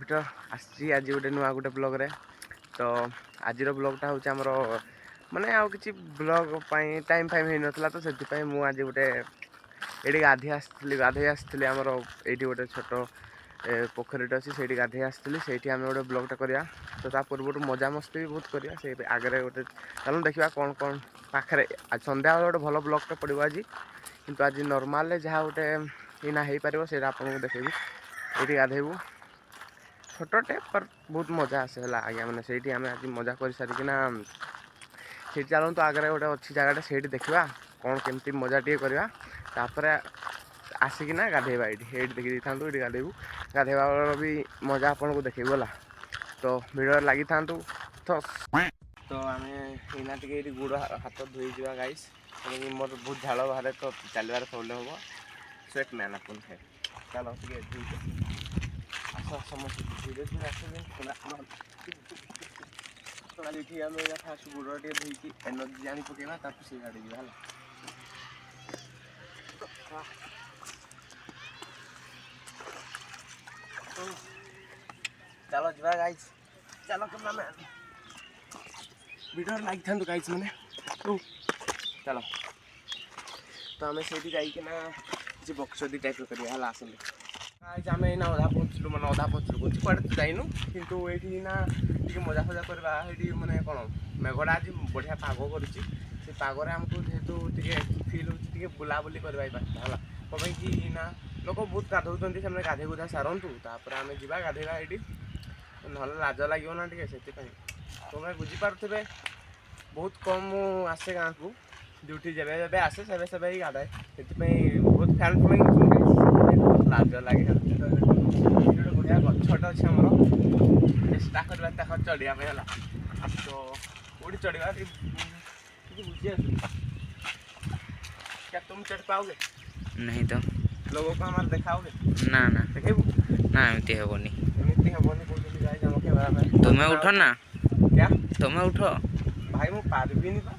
Computer आसी आज गोटे नुआ गोटे ब्लॉग रे। तो आज ब्लॉगटा हूँ आमर माने आउ कि ब्लॉग टाइम फाइम हो नाला तो से मुझे आज गोटे ये गाधे आसती आमर ये गोटे छोट पोखरीटे अच्छी से गाधे आसती से आम गोटे ब्लॉगटा करा। तो ता पूर्व मजा मस्ती भी बहुत करा से आगे गोटे चलो देखा कौन कौन पाखे सन्ध्या गोटे भल ब्लॉगटा पड़ो आज किंतु आज नॉर्मल जहाँ गोटे इना हो पार से आपको देखेबी ये गाधेबू छोटे पर बहुत मजा आसे है आज्ञा मैंने से आम आज मजा कर सारिकिना से चलते आगे गोटे अच्छी जगह से देखा कौन केमती मजा टे करवा तापर आसिकिना गाधेबा ये देखी था ये गाधेबू गाधेबा भी मजा आपन को देखेबू है। तो भिड़ लगी था तो आम इना टे गोड़ हाथ धोई जा गाइस मोर बहुत झाड़ बाहर तो चलबार प्रॉब्लम हम स्वेट मैन अपन है चलो आस समस्त धीरे धीरे आसते आम फास्ट गोड़ टे धोई एनर्जी आनी पकेवा तापर से गाड़ी है चलो जा गाइस चलो कैमरामैन वीडियो लाइक था गाइस मैंने चलो तो आम से किसी बक्सदी टाइप कर आसले गाइस आम ना अधा पहुँचलु मैंने अधा पहुँचलु कुछ कड़े तो जाइनु कितु ये मजा फजा करवा ये मैंने कौन मेघटा आज बढ़िया पाग कर पागरे आमको जेहेतु फिल हो बुलाबुली करवा है कहीं कि ना लोक बहुत गाधौं से गाधे गुधा सारतु तापर आम जा गाधेगा ये ना लाज लगे ना टे से तुम्हें बुझीपारे बहुत कम आसे गाँव को ड्यूटी जब जब आसे से ही गाधाए से बहुत फैन फॉलोइंग लाज लगे बढ़िया गछटे अच्छे आमर चेष्टा करवा चढ़िया है तो कौटी चढ़ा बुझी आस क्या तुम चढ़ पाओगे नहीं तो लोगों को हमारे दिखाओगे ना ना देखेबू ना एमती हेबनी एमती हेबनी कहते गाइस आम कैमरा मैन तुम्हें उठो ना क्या तुम्हें उठो भाई मु पारबिनी बा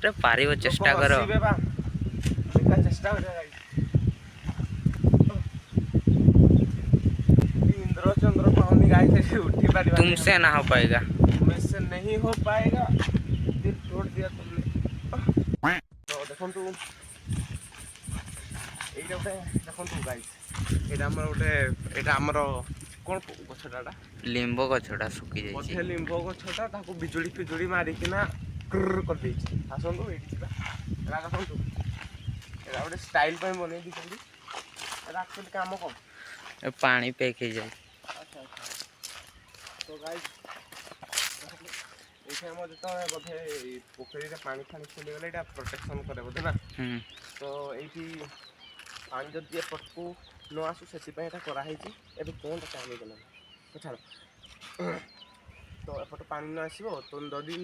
तो पारिबो चेष्टा करो देखा चेष्टा करो गाइस इंद्र चंद्र पावनी गाइस उठी पारी तुमसे ना हो पाएगा मुझसे नहीं हो पाएगा दिल तोड़ दिया तुमने तो देखो तू ये देखो गाइस ये गोटे आमर कौन गछटा लिंब गछटा सुखी बोधे जाइए लिंब गछटा बिजुड़ी फिजुड़ी मारिकिना कर आसतु ये देखु ये गोटे स्टाइल बनई दी एक्चुअली कम कौन पानी पैक हो जाए अच्छा तो गाइस ये जो बोधे पोखरी पानी फानी खोलीगले ये प्रोटेक्शन करे बोधे ना तो ये पानी जदि एपटू न आसू से कराई एवं कौन टाइम गला तो छाड़ तो एपट पानी न आसो तो जदि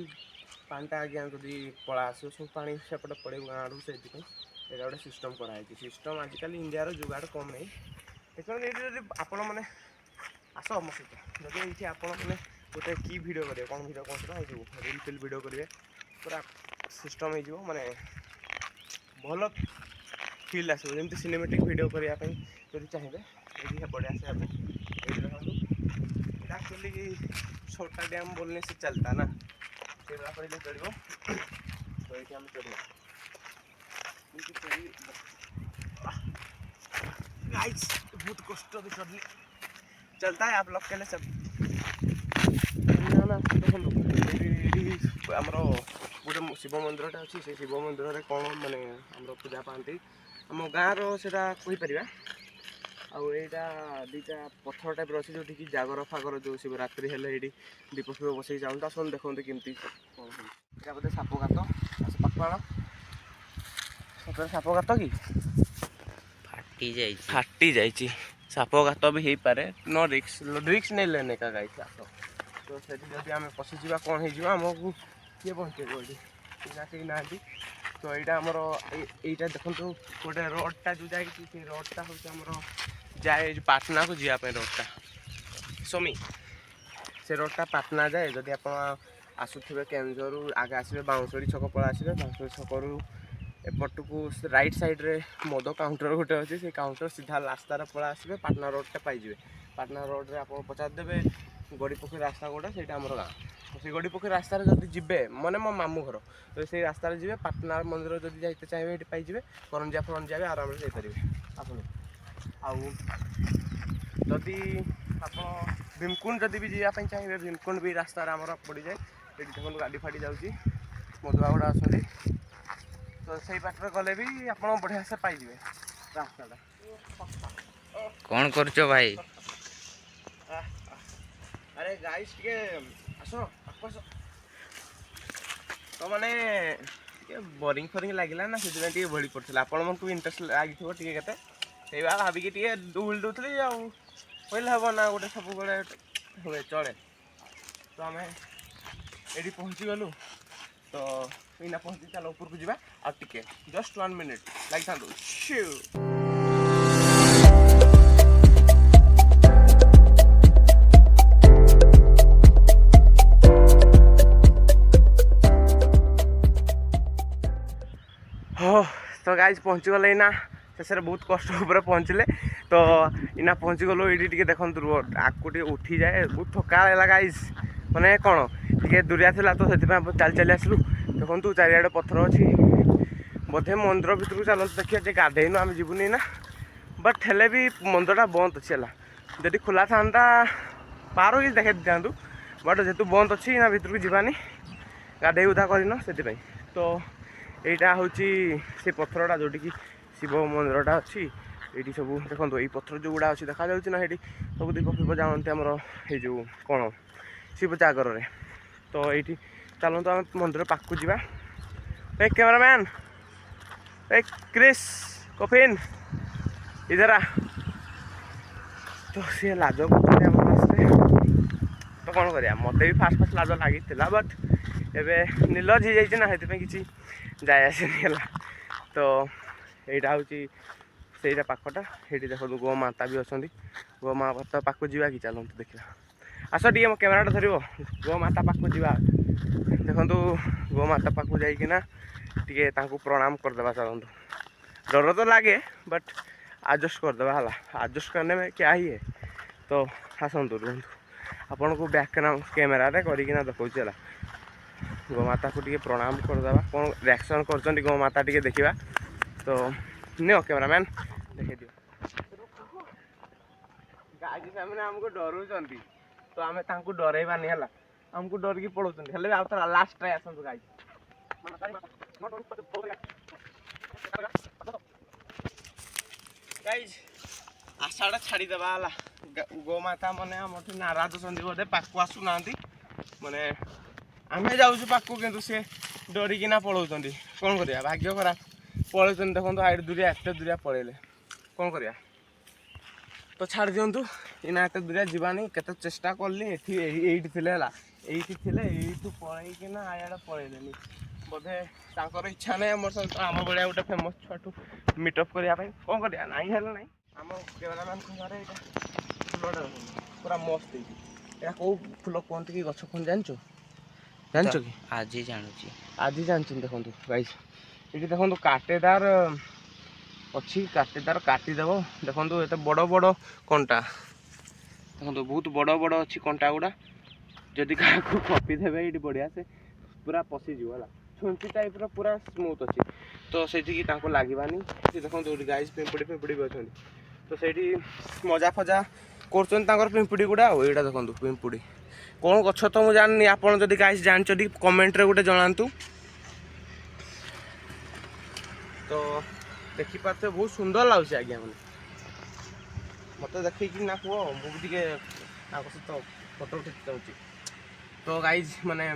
पानीटा आज्ञा जदि पला आस सब पानी सेपटे पड़े गाँव आड़ू से गोटे सिस्टम कराई सिस्टम आजिकल इंडिया जुगाड़ कम नहीं देखो ये आपण मैंने आस मो सहित जब ये आपण मैंने गोटे की भिड करेंगे कौन भिड कौन रिल फिल भिड करेंगे पूरा सिस्टम हो माने भल फिल आस जमी सिनेमेटिक भिड करने जब चाहिए ये बढ़िया से एक्चुअली छोटा डैम बोलने से चलता ना पहले चढ़ो तो ये आम चढ़ा गाइस बहुत कष्ट भी चढ़ने चलता है आप लोग के लिए सब ना देखो आमर गोटे शिव मंदिरटा अच्छी से शिव मंदिर कौन माने आमर पूजा पाती आम गाँव रहीपर आईटा दीटा पत्थर टाइप अच्छे जो कि जागर फागर जो शिवरात्रि हेल्ले ये दीप फीप बसई जाऊँ आसन देखते केमती कौन बोधे साप गात आस पाखमाण सतरे साप गात कि फाटी जाइए साप गात भी हो पारे नो रिक्स नहीं लेने का गाइस आस तो से आम पशिजा कौन होमको किए पहुँचे ये ना तो यहाँ आमर यहाँ देखो गोटे रोडटा जो जाए रोडटा हूँ जाए जो पाटना को जावाई रोडटा सोमी से रोडटा पाटना जाए जदि आप आसुवे केन्दुझर आगे आसवे बाउंसड़ी छक पड़ा आसवे बाउंसड़ी छकू एपट को राइट साइड रे मद काउंटर गोटे अच्छे से काउंटर सीधा रास्तार पड़ा आसवे पाटना रोडटा पाइबे पाटना रोड रे आप पचारदेवे गड़ी पोखरी रास्ता गोटे से गाँ से गड़ी पोखरी रास्तार जब जीवे मैंने मो मामू घर तो से रास्तार जी पाटना मंदिर जब जाते चाहिए ये पाइबे करंजिया फरंजिया भी आराम से जापर आप जदि आप भीमकुंड जदि भी जावाई चाहिए भीमकुंड भी रास्ता आमर पड़ जाए ये देखो गाड़ी फाड़ी जाऊँगी मधुआ गुड़ा आसती तो से बाटर गले भी आप बढ़िया से पाइबे रास्ता कौन करछ भाई अरे गाइस टे आस आस तो माने बोरिंग फोरिंग लगे ना से भड़ी पड़ता आपण मन को इंटरेस्ट लगी टे के भाविकी टे बुल दूसरी कहले हम ना गोटे सब हुए चले तो आम ये पहुँची गलु तो इना पहुँची चल ऊपर को जावा आगे जस्ट 1 मिनिट लगी था तो गाइज पहुँची गले इना शेष बहुत कष्ट पहुँचले तो इना पहुँची गलु ये देखो रोड आगू टे उठी जाए बहुत थका है गाइज मैंने कौन टे दूरिया था तो से चल चली आसलु देखो चारिआडे पत्थर अच्छी बोधे मंदिर भितर को चलते देखिए गाधेनु आम जीवनी ना बट हेले भी मंदिरटा बंद अच्छी है जदि खोला था पार हो देखे दिखाँ बट जेहतु बंद अच्छी ना भितर को जीवानी गाधे उधा करन से तो यहाँ हूँ से पत्थरटा जोटिकी शिव मंदिरटा अच्छी ये सब देखो ये पत्थर जो गुड़ा अच्छी देखा ना ये सब दीप फीप जानते आमर ये जो कौन शिव जागर तो ये चलते आम मंदिर पाखक जा कैमरामैन ए क्रिस कफिन इधर आ तो सी लाज कर तो कौन कर मत भी फास्ट फास्ट लाज लगी बट एवं नीलज हो जाए ना कि जाए आसनी तो यहाँ हूँ से पाखटा ये देखो गो माता भी अच्छा गो माता पाखक जा कि चलते देखा आस टे मो कैमेराटा धर गो माता पाखक जा देखो गो माता पाखक जाइकिना टे प्रणाम करदे चलतु डर तो लगे बट एडजस्ट करदे है एडजस्ट करने में क्या ही है तो आसतु रुहतु आपन को बैक कैमेरा करना देखा है गोमाता को टे प्रणाम करदे कौन रिएक्शन कर गोमाता टे देखा तो नियो कैमरामैन देखे दियो गाड़ी सामने हमको डराऊँ तो आम डरइबानी है हमको डर की पड़ों हेल्ले आउ तो लास्ट ट्राई आसतु गाड़ी गाइज आशाटा छाड़ीदेवा गोमाता मैंने आम नाराज अच्छा बोधे पाक आसुना मैंने आम जाऊँ पाक कि सी डरिकिना पलाऊँ कौन कर भाग्य खराब पलैं देखो आईड दूरिया एत दूरिया पलैले कौन कर तो छाड़ दिंतु इना एत दूरिया जीवानी केते चेष्टा कली ये पलैकिना आड़े पलैले बोधे तांकर इच्छा नहीं आम सहित आम भाया गोटे फेमस छुआठू मीटअप करने कौन कर ना ना आम कैमरामैन घर यहाँ फुलटा पूरा मस्त है कौ फुल कहते कि गछ कौन जानच जानच कि आज जानूची आज जानते देखो गाइस ये देखो काटेदार अच्छी काटेदार काटिदेव देखो ये बड़ बड़ कंटा देखो बहुत बड़ बड़ अच्छी कंटा गुड़ा जदि क्या कपिदेवे ये बढ़िया से पूरा पशिजी है छुंची टाइप पूरा स्मूथ अच्छी तो से लगवानी देखो गाइस पिंपुड़ी फिंपुड़ी भी अच्छा तो से मजा फजा कर पिंपुड़ी गुड़ा यहाँ देखो पिंपुड़ी कौन गछ तो मुझे जाननी आपड़ जदि गाइस जानते कमेंट रे गोटे जनातु तो देखिपारे बहुत सुंदर लगुच आज्ञा मैंने मत देखी ना कह मुझे सहित फोटो उठे चाहूँगी तो गाइज माने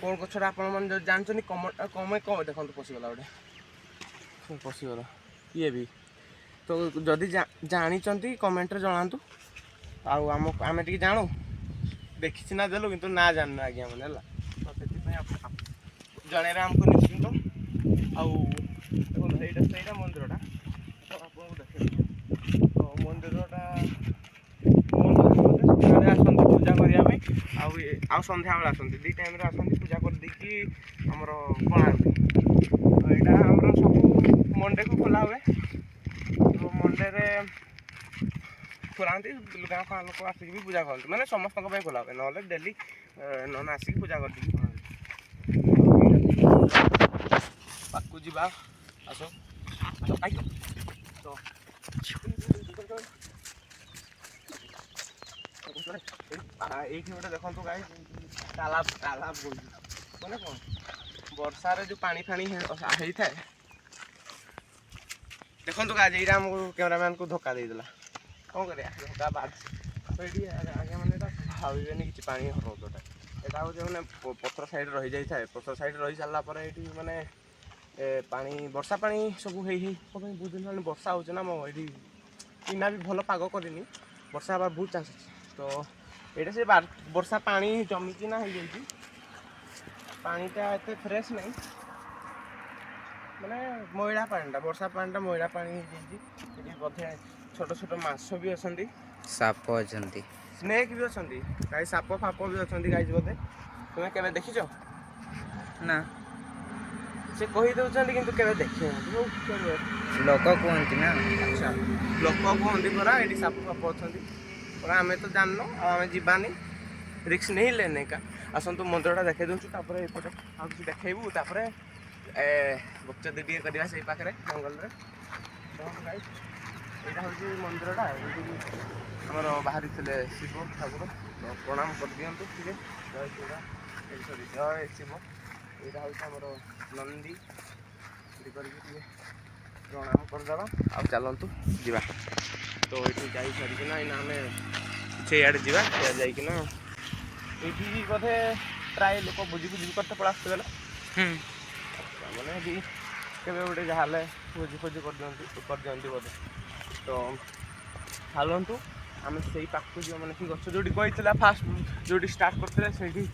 कौन गछटा आपण जानते कमे कम देखो पशिगला गोटे पशिगला ये भी तो जदि जानी कमेंट जनातु आम आम टे जानू देखी सीना देलु किंतु ना जानना आज्ञा मैंने तो जन आमको निश्चिंत आउ देखो मंदिरटा तो आपको देखे तो मंदिरटा आसती पूजा करने आउ सन्ध्या बेला आसती दी टाइम आसती पूजा कर देकी आमर कोणार्क तो यहाँ आम सब मंडे को खोला हुए तो मंडे ଖୋଲାନ୍ତି ଗାଁ ଫାଁ ଲୋକ ଆସିକି ବି ପୂଜା କରନ୍ତି ମାନେ ସମସ୍ତଙ୍କ ପାଇଁ ଖୋଲା ହୁଏ ନହେଲେ ଡେଲି ନନା ଆସିକି ପୂଜା କରିଦେଇକି ପଳାନ୍ତି। ପାଖକୁ ଯିବା ଆସ ତ ଏଇଠି ଗୋଟେ ଦେଖନ୍ତୁ ଗାଈ ତାଲାବ ବୋଲୁଛି ମାନେ କ'ଣ ବର୍ଷାରେ ଯେଉଁ ପାଣି ଫାଣି ହେଇଥାଏ ଦେଖନ୍ତୁ ଗାଈ ଏଇଟା ଆମକୁ କ୍ୟାମେରାମ୍ୟାନକୁ ଧୋକା ଦେଇଦେଲା କ'ଣ କରିବା ଧୋକା ବାଜି ଏଇଠି ଆଜ୍ଞା ମାନେ ଏଇଟା ଭାବିବେନି କିଛି ପାଣି ହ୍ରଦଟା ଏଇଟା ହେଉଛି ମାନେ ପଥର ସାଇଡ଼୍ ରହିଯାଇଥାଏ ପଥର ସାଇଡ଼୍ ରହି ସାରିଲା ପରେ ଏଇଠି ମାନେ ପାଣି ବର୍ଷା ପାଣି ସବୁ ହେଇ କ'ଣ ପାଇଁ ବହୁତ ଦିନ ହେଲାଣି ବର୍ଷା ହେଉଛି ନା ମୋ ଏଇଠି ଇନା ବି ଭଲ ପାଗ କରିନି ବର୍ଷା ହେବାର ବହୁତ ଚାନ୍ସ ଅଛି ତ ଏଇଟା ସେ ବର୍ଷା ପାଣି ଜମିକିନା ହେଇଯାଇଛି ପାଣିଟା ଏତେ ଫ୍ରେଶ୍ ନାହିଁ ମାନେ ମଇଳା ପାଣିଟା ବର୍ଷା ପାଣିଟା ମଇଳା ପାଣି ହେଇଯାଇଛି ଏଠି ବୋଧେ ଛୋଟ ଛୋଟ ମାଛ ବି ଅଛନ୍ତି ସାପ ଅଛନ୍ତି ସ୍ନେକ୍ ବି ଅଛନ୍ତି ଗାଈ ସାପ ଫାପ ବି ଅଛନ୍ତି ଗାଈ ବୋଧେ ତୁମେ କେବେ ଦେଖିଛ ନା ସେ କହିଦେଉଛନ୍ତି କିନ୍ତୁ କେବେ ଦେଖିନାହାନ୍ତି ଲୋକ କୁହନ୍ତି ନା ଆଚ୍ଛା ଲୋକ କୁହନ୍ତି ପରା ଏଠି ସାପ ଫାପ ଅଛନ୍ତି ପରା ଆମେ ତ ଜାଣିନୁ ଆଉ ଆମେ ଯିବାନି ରିକ୍ସ ନେଇଲେ ଏକା ଆସନ୍ତୁ ମନ୍ଦିରଟା ଦେଖାଇ ଦେଉଛୁ ତାପରେ ଏପଟେ ଆଉ କିଛି ଦେଖେଇବୁ ତାପରେ ଭୋକ୍ଚଦି ଟିକେ କରିବା ସେଇ ପାଖରେ ଜଙ୍ଗଲରେ ଏଇଟା ହେଉଛି ମନ୍ଦିରଟା ଏଇଠି ଆମର ବାହାରିଥିଲେ ଶିବ ଠାକୁର ପ୍ରଣାମ କରିଦିଅନ୍ତୁ ଟିକେ ଜୟ ଶିବ ସରି ଜୟ ଶିବ ଏଇଟା ହେଉଛି ଆମର ନନ୍ଦୀ କରିକି ଟିକେ ପ୍ରଣାମ କରିଦେବା ଆଉ ଚାଲନ୍ତୁ ଯିବା ତ ଏଇଠି ଯାଇ ସାରିକିନା ଏଇନା ଆମେ ସେଇଆଡ଼େ ଯିବା ସେଇଆଡ଼େ ଯାଇକିନା ଏଇଠି ବୋଧେ ପ୍ରାୟ ଲୋକ ଭୋଜି କରିତେ ପଳା ଆସୁଥିବେ ନା ମାନେ ବି କେବେ ଗୋଟେ ଯାହାହେଲେ ଭୋଜି କରିଦିଅନ୍ତି ବୋଧେ ତ ଚାଲନ୍ତୁ ଆମେ ସେଇ ପାଖକୁ ଯିବା ମାନେ କି ଗଛ ଯେଉଁଠି କହିଥିଲା ଫାଷ୍ଟ ଯେଉଁଠି ଷ୍ଟାର୍ଟ କରିଥିଲେ ସେଇଠି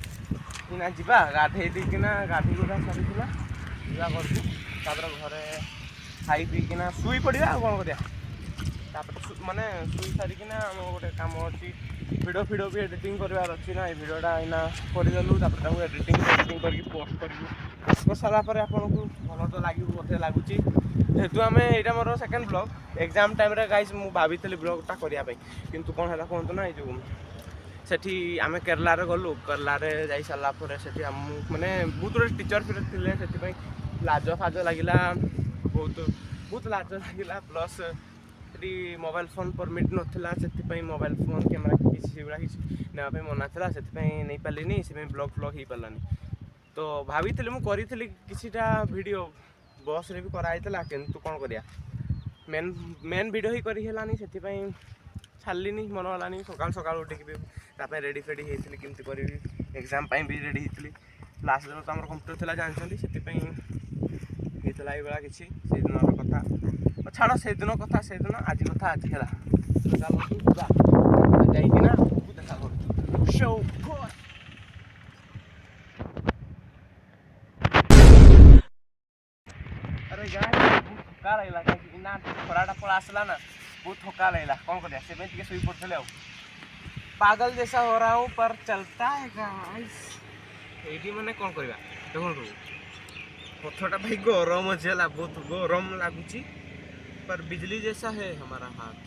କିନା ଯିବା ଗାଧେଇ ଦେଇକିନା ଗାଧେଇ ଗୁଧା ସରିଥିଲା ଯିବା ଘରକୁ ତାପରେ ଘରେ ଖାଇ ପିଇକିନା ଶୋଇ ପଡ଼ିବା ଆଉ କ'ଣ କରିବା ତାପରେ ମାନେ ଶୋଇ ସାରିକିନା ଆମର ଗୋଟେ କାମ ଅଛି ଭିଡ଼ିଓ ବି ଏଡ଼ିଟିଂ କରିବାର ଅଛି ନା ଏଇ ଭିଡ଼ିଓଟା ଏଇନା କରିଦେଲୁ ତାପରେ ତାକୁ ଏଡ଼ିଟିଂ କରିକି ପୋଷ୍ଟ କରିବୁ ପୋଷ୍ଟ କରିସାରିଲା ପରେ ଆପଣଙ୍କୁ ଭଲ ତ ଲାଗିବ ମୋତେ ଲାଗୁଛି ଯେହେତୁ ଆମେ ଏଇଟା ମୋର ସେକେଣ୍ଡ ବ୍ଲଗ୍ ଏକ୍ଜାମ୍ ଟାଇମ୍ରେ ଗାଇସ୍ ମୁଁ ଭାବିଥିଲି ବ୍ଲଗ୍ଟା କରିବା ପାଇଁ କିନ୍ତୁ କ'ଣ ହେଲା କୁହନ୍ତୁ ନା ଏଇ ଯେଉଁ ସେଠି ଆମେ କେରଳାରେ ଗଲୁ କେରଳାରେ ଯାଇ ସାରିଲା ପରେ ସେଠି ଆମକୁ ମାନେ ବହୁତ ଗୁଡ଼ିଏ ଟିଚର୍ ଥିଲେ ସେଥିପାଇଁ ଲାଜ ଫାଜ ଲାଗିଲା ବହୁତ ଲାଜ ଲାଗିଲା ପ୍ଲସ୍ ସେଠି ମୋବାଇଲ୍ ଫୋନ୍ ପରମିଟ୍ ନଥିଲା ସେଥିପାଇଁ ମୋବାଇଲ୍ ଫୋନ୍ କ୍ୟାମେରା କିଛି ସେଗୁଡ଼ା କିଛି ନେବା ପାଇଁ ମନା ଥିଲା ସେଥିପାଇଁ ନେଇପାରିଲିନି ସେଥିପାଇଁ ବ୍ଲଗ୍ ହେଇପାରିଲାନି ତ ଭାବିଥିଲି ମୁଁ କରିଥିଲି କିଛିଟା ଭିଡ଼ିଓ ବସ୍ରେ ବି କରାହେଇଥିଲା କିନ୍ତୁ କ'ଣ କରିବା ମେନ୍ ଭିଡ଼ିଓ ହିଁ କରି ହେଲାନି ସେଥିପାଇଁ ଛାଡ଼ିଲିନି ମନ ହେଲାନି ସକାଳୁ ଉଠିକି ବି ତା ପାଇଁ ରେଡ଼ି ହେଇଥିଲି କେମିତି କରିବି ଏକ୍ଜାମ୍ ପାଇଁ ବି ରେଡ଼ି ହେଇଥିଲି ଲାଷ୍ଟ ଦିନ ତ ଆମର କମ୍ପ୍ୟୁଟର ଥିଲା ଜାଣିଛନ୍ତି ସେଥିପାଇଁ ହେଇଥିଲା ଏଇଭଳିଆ କିଛି ସେଇଦିନର କଥା ଛାଡ଼ ସେଇଦିନ କଥା ସେଇଦିନ ଆଜି କଥା ଆଜି ହେଲା ଚାଲନ୍ତୁ ଯିବା ଯାଇକିନା ଦେଖା କରୁଛୁ अरे गाय बहुत थका लगला कहीं ना खराटा पड़ा आसला ना बहुत थका लगला कौन कर से शुई पड़े पागल जैसा हो रहा हूँ पर चलता है गाइस ये मैंने कौन करवा देखो पथरटा भाई गरम अच्छे बहुत गरम लगुच पर बिजली जैसा है हमारा हाथ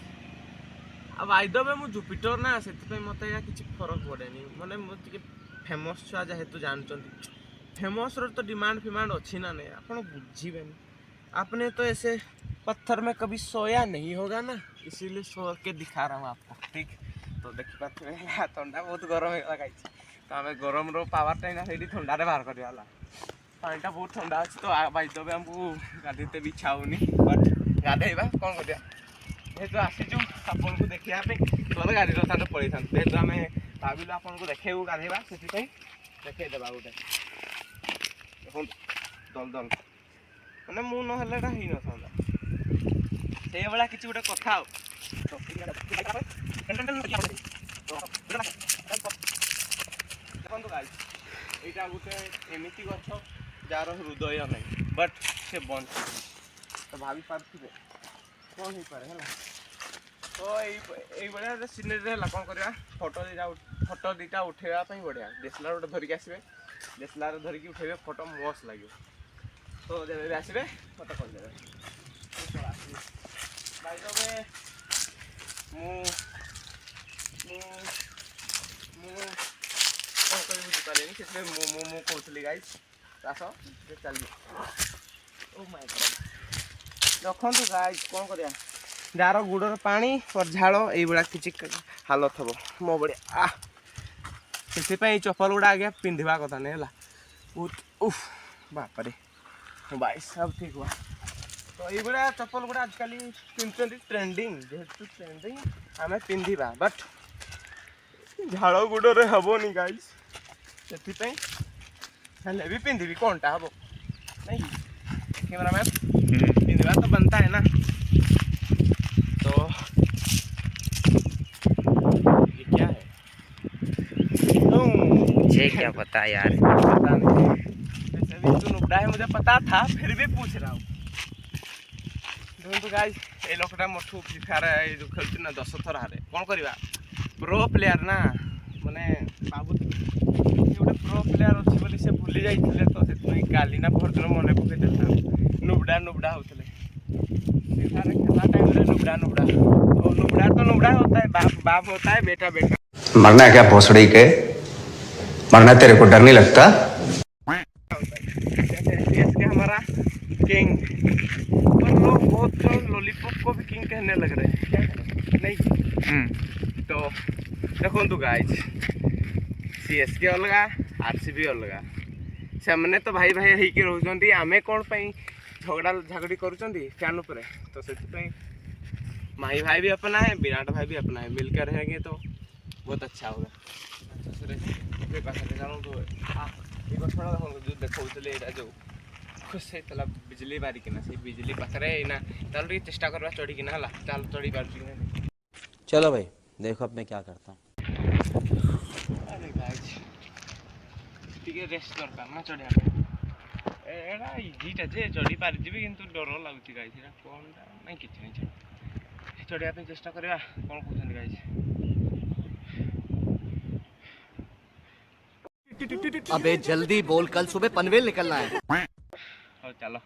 अब आईद में मुझे जुपिटर ना से मत किसी फरक पड़े मैंने मुझे फेमस छुआ जेहेतु जानते फेमस तो डिमांड फिमांड अच्छी ना नहीं आप बुझे आपने तो ऐसे पत्थर में कभी सोया नहीं होगा ना इसीलिए सो के दिखा रहा हूँ आपको ठीक तो देखी पारे ठंडा बहुत गरम है तो आम गरम पावर टाइम से ठंडा बाहर कर पानीटा बहुत ठंडा अच्छे तो बाध्य आमको गाधेते भी इच्छा होनी बट गाधेबा कौन कर जेहेतु आसीचु आपन को देखा नए गाड़ी रहा पड़े था जेहेतु आम भाविलु आपन को देखेबू गाधेबा से देखेदेवा गोटे दल दल मैंने मु ना ही न से भाया किसी गोटे कथा देखो गाइस यहाँ गोटे एमती गछ जार हृदय नहीं बट से बंच तो भाभी पारे कौन हो पारे है तो ये सीनेरी है कौन कर फोटो दीटा उठेबापी बढ़िया डीएसएलआर गोटे धरिकी आसवे डीएसएलआर धरिकी उठेबे फोटो मस्त लगे तो जब भी आसवे मत कहदेवे भाई मु କ'ଣ କରିବି ବୁଝିପାରିଲିନି ସେଥିପାଇଁ ମୁଁ କହୁଥିଲି ଗାଇସ୍ ଚାଷ ଚାଲିବ। ଓ ମାଇ ଗଡ୍ ରଖନ୍ତୁ ଗାଇସ୍ କ'ଣ କରିବା ଯାହାର ଗୋଡ଼ର ପାଣି ଝାଳ ଏଇଭଳିଆ କିଛି ହାଲତ ହବ ମୋ ଭଳିଆ ସେଥିପାଇଁ ଚପଲ ଗୁଡ଼ା ଆଜ୍ଞା ପିନ୍ଧିବା କଥା ନାହିଁ ହେଲା ବହୁତ ଉଫ୍ ବାପରେ ବାଇସ୍ ସବୁ ଠିକ୍ ହୁଆ ତ ଏଇଭଳିଆ ଚପଲ ଗୁଡ଼ା ଆଜିକାଲି ପିନ୍ଧୁଛନ୍ତି ଟ୍ରେଣ୍ଡିଂ ଯେହେତୁ ଟ୍ରେଣ୍ଡିଂ ଆମେ ପିନ୍ଧିବା ବଟ୍ ଝାଳ ଗୋଡ଼ରେ ହେବନି ଗାଇସ୍ ସେଥିପାଇଁ ହେଲେ ବି ପିନ୍ଧିବି କ'ଣଟା ହବ ନାଇଁ कैमरामैन पिंधवा तो बनता है ना तो ये क्या है मुझे क्या पता यार पता नहीं वैसे भी तू नुबड़ा है मुझे पता था फिर भी पूछ रहा हूँ तो गाइस ये लोकटा मोठू फ्री फायर जो खेलुची ना 10 थर हारे कौन करवा प्रो प्लेयर ना माने बाबू गोटे प्रो प्लेयर अच्छी बोली से भूली जाइए तो से काली ना भरदिन मन पकई देता नुबड़ा नुबड़ा होते खेला टाइम नुबड़ा नुबड़ा तो नुबड़ा होता है बाप बाप होता है बेटा बेटा मरना है क्या भोसड़ी के मरना तेरे को डर नहीं लगता जैसे हमारा किंग और लोग बहुत लॉलीपॉप को भी किंग कहने लग रहे हैं नहीं तो देखो गाइस सीएसके अलग आरसीबी अलग से तो भाई भाई होकर रोचंती आमे कौन पाई झगड़ा झगड़ी करुँच फैन उपर तो से माही भाई भी अपना है विराट भाई भी अपना है मिलकर रहेंगे तो बहुत अच्छा होगा जो देखो जो खुश होता बिजली मारिकिना से बिजली पाखे ना चल चेष्टा करवा चढ़ीकिना है चल चढ़ी पार चलो भाई देखो अब मैं क्या करता हूँ अरे गाइस टिके रेस्ट दरकार ना चढ़िया एड़ा इजीटा जे चढ़ी पारि जिबी किंतु डर लागुची गाइस एड़ा कोनटा नहीं किछ नहीं चढ़िया पे चेष्टा करबा कोन कहउछन गाइस अबे जल्दी बोल कल सुबह पनवेल निकलना है हो चलो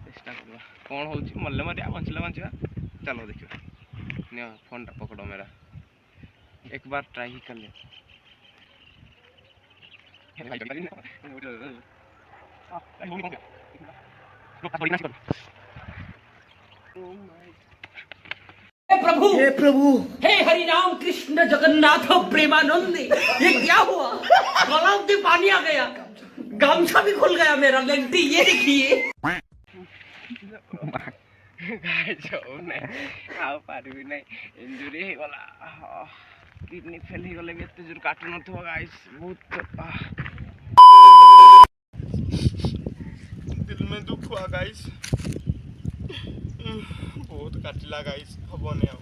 चेष्टा करबा कोन होउची मल्ले मरिया बंचले बंचवा चलो देखियो ने फोन टा पकड़ो मेरा एक बार ट्राई ही कर ले हे प्रभु हे हरि राम कृष्ण जगन्नाथ प्रेमानंद ये क्या हुआ गलाव से पानी आ गया गामछा भी खुल गया मेरा लेंटी ये देखिए इंजुरी गला किडनी फेल ही गले एत जोर काटु न गाइस बहुत दिल में दुख हुआ गाइस बहुत काटिला गाइस हबने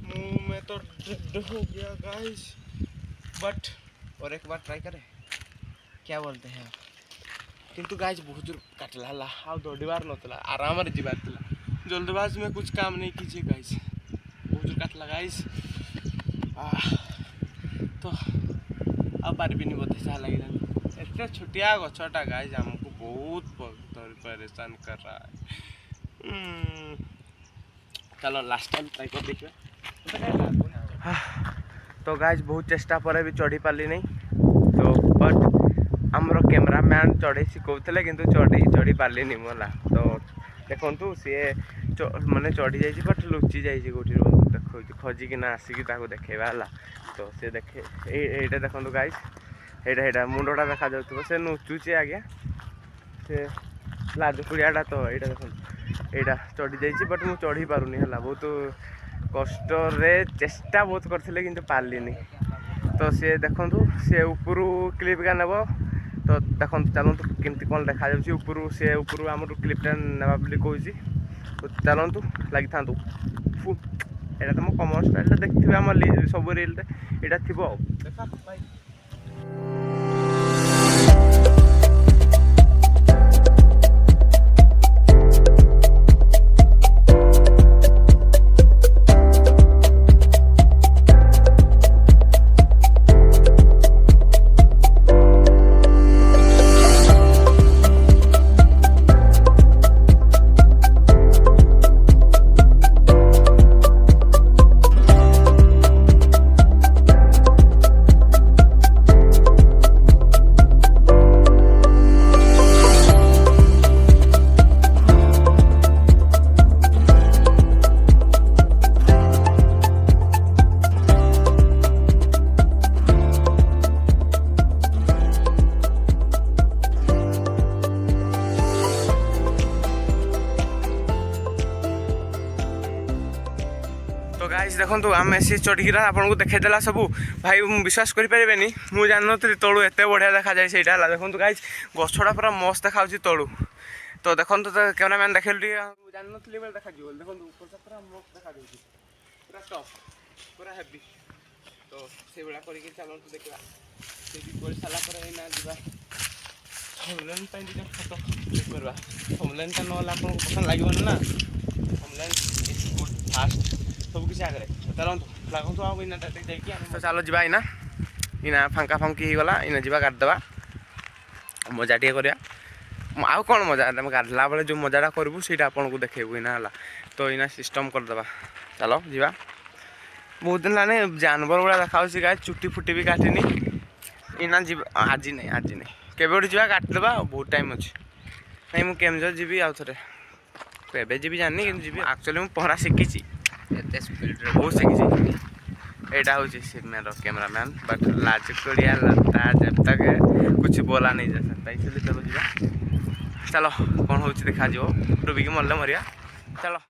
मुंह में तो डेड हो गया गाइस बट और एक बार ट्राई करे क्या बोलते हैं किंतु गाइस बहुत जोर काटला हला आ दौड़ीबार नतला आराम रे जीवार तला जल्दबाज में कुछ काम नहीं कीजिए गाइस बहुत जोर काटला गाइस तो अब पार्बी नहीं बोलते चाह लगी इतना छोटिया गछटा गाइस हमको बहुत परेशान कर रहा है चलो लास्ट टाइम ट्राई कर देखिए तो गाइस बहुत चेष्टा पर भी चढ़ी पाली नहीं तो बट आमर कैमरामैन चढ़े शिखौले कि चढ़ी पार्ली मोला तो देखु सी माने चढ़ी जाइए बट लुचि जाइए कौटी देखो खोजिकिना आसिकी देखा तो सी देखे ये देखो गाइस ये मुंडा देखा जाऊँ से नुचुचे आज्ञा से लाज कुड़ियाटा तो ये देखो यहाँ चढ़ी जाइए बट मुझे चढ़ी पारुनी है बहुत कष्ट चेष्टा बहुत करते कि पार्लिनी तो सी देखु सी ऊपर क्लिप का नेब तो देखो चलतु केमती कौन देखा ऊपर सी ऊपर आम क्लिपटा नेबा कहूँ तो चलतु लगी था यहाँ तो मो कमर स्टाइल देखिए आम सब रिल यहाँ थी देखा भाई ଦେଖନ୍ତୁ ଆମେ ସି ଚଢ଼ିକିନା ଆପଣଙ୍କୁ ଦେଖେଇଦେଲା ସବୁ ଭାଇ ବିଶ୍ୱାସ କରିପାରିବେନି ମୁଁ ଜାଣିନଥିଲି ତଳୁ ଏତେ ବଢ଼ିଆ ଦେଖାଯାଏ ସେଇଟା ହେଲା ଦେଖନ୍ତୁ ଗାଇଜ୍ ଗଛଟା ପୁରା ମସ୍ତ ଦେଖାଯାଉଛି ତଳୁ ତ ଦେଖନ୍ତୁ ତ କ୍ୟାମେରାମ୍ୟାନ୍ ଦେଖେଇଲୁ ଟିକେ ମୁଁ ଜାଣିନଥିଲି ବେଳେ ଦେଖାଯିବ ଦେଖନ୍ତୁ ଉପରଟା ପୁରା ମସ୍ତ ଦେଖାଯାଉଛି ପୁରା ଟପ୍ ପୁରା ହେଭି ତ ସେଇଭଳିଆ କରିକି ଚାଲନ୍ତୁ ଦେଖିବା ସେଇଠି କରି ସାରିଲା ପରେ ଏଇନା ଯିବା ହୋମଲ୍ୟାଣ୍ଡ ପାଇଁ ଦୁଇଟା ଫଟୋ କ୍ଲିକ୍ କରିବା ହୋମଲ୍ୟାଣ୍ଡଟା ନହେଲେ ଆପଣଙ୍କୁ ପସନ୍ଦ ଲାଗିବନି ନା ହୋମଲ୍ୟାଣ୍ଡ ଇଜ୍ ଗୁଡ୍ ଫାଷ୍ଟ ସବୁ କିଛି ଆଗରେ ଚାଲନ୍ତୁ ଲାଗନ୍ତୁ ଆଉ ଇନା ଯାଇକି ଆମେ ତ ଚାଲ ଯିବା ଇନା ଫାଙ୍କା ଫାଙ୍କି ହେଇଗଲା ଇନା ଯିବା ଗାଧେଇବା ମଜା ଟିକେ କରିବା ଆଉ କ'ଣ ମଜା ଆମେ ଗାଧେଇଲା ବେଳେ ଯେଉଁ ମଜାଟା କରିବୁ ସେଇଟା ଆପଣଙ୍କୁ ଦେଖେଇବୁ ଇନା ହେଲା ତ ଇନା ସିଷ୍ଟମ୍ କରିଦେବା ଚାଲ ଯିବା ବହୁତ ଦିନ ହେଲାଣି ଜାନବର ଭଳିଆ ଦେଖାଯାଉଛି ଗାଈ ଚୁଟି ଫୁଟି ବି କାଟିନି ଇନା ଯିବା ଆଜି ନାହିଁ କେବେ ଗୋଟେ ଯିବା କାଟିଦେବା ଆଉ ବହୁତ ଟାଇମ୍ ଅଛି ନାଇଁ ମୁଁ କେଉଁଝର ଯିବି ଆଉ ଥରେ କେବେ ଯିବି ଜାଣିନି କିନ୍ତୁ ଯିବି ଆକ୍ଚୁଆଲି ମୁଁ ପହଁରା ଶିଖିଛି ଏତେ ସ୍ପିଡ଼ରେ बहुत सीखी एटा हूँ मेरा कैमरामैन बट लाज कोड़िया लता जब तक कुछ बोला नहीं जा सकता इसलिए चलो जीवा चलो कौन हो देखा जो डूबी मरले मरिया चलो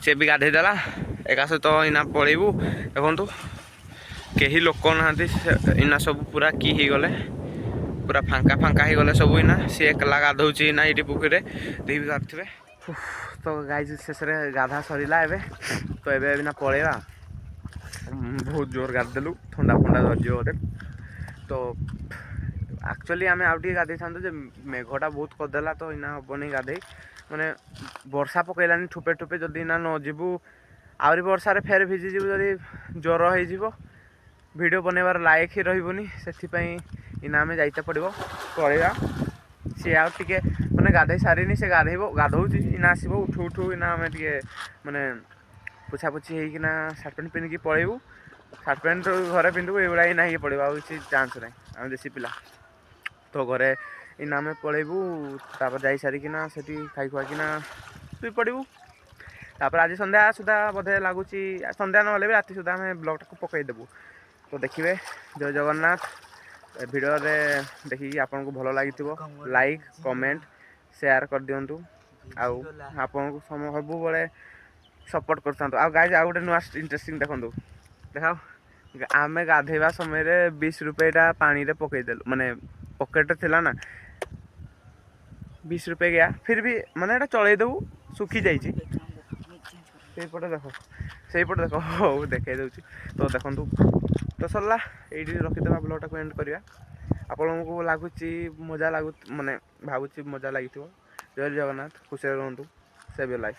से भी गाधेदेला एका सहित इना पलैबू देखु कहीं लोक ना इना सब पूरा की ही गले पूरा फांका फांका ही गले सब इना सी एकला गाधौची इना ये पुखरी देख भी गाधुवे तो गाई शेष गाधा सरला एवं तो एवं पलैबा बहुत जोर गाधेलु ठंडा फंडा धरज गोटे तो एक्चुअली आम आउ गाधे था मेघटा बहुत करदेला तो इना हेनी गाधे माने वर्षा पकईलानी ठुपे ठुपे जदि ना न जीवु आहरी वर्षार फेर भिजिजु जदि ज्वर हो वीडियो बनैबार लायक ही रही से इना आम जाइते पड़ो पलैया सी आउ टे मैंने गाधे सारे से गाधौची इना आसब उठू उठू इना आम टे माने पोछापोछी होना सार्ट पैंट पिंधिकी पलैबू सार्ट पैंट घरे पिंधु ये इना ही पड़ो आउ किसी चान्स ना आम देसी पिला तो घरे इना आम पलैबू तापर जा सारिकिना सेठी खाई खुआकिना शुई पड़ू तापर आज संध्या सुधा बोधे लगुच संध्या ना भी राति सुधा आम ब्लॉगटा को पकईदेबू तो देखिए जय जगन्नाथ वीडियो रे देखिए आपन को भल लगी लाइक कमेंट शेयर कर दिंतु आपन को सब बड़े सपोर्ट करता गाइज आउ गोटे नुआ इंटरेस्टिंग देखो देखाओ आम गाधेवा समय 20 रुपये पानी रे पकईदेलु माने पकेट थिला ना 20 रुपये गया फिर भी माने एटा चलईदेबू सुखी जाइए सेपटे देख हो देखे दूँ तो देखु तो सरला ये रखीदे ब्लॉगटा को एंड करवा आपन को लगुच मजा लगु माने भावुची मजा लगी जय जगन्नाथ खुशी रुहतु सेव योर लाइफ।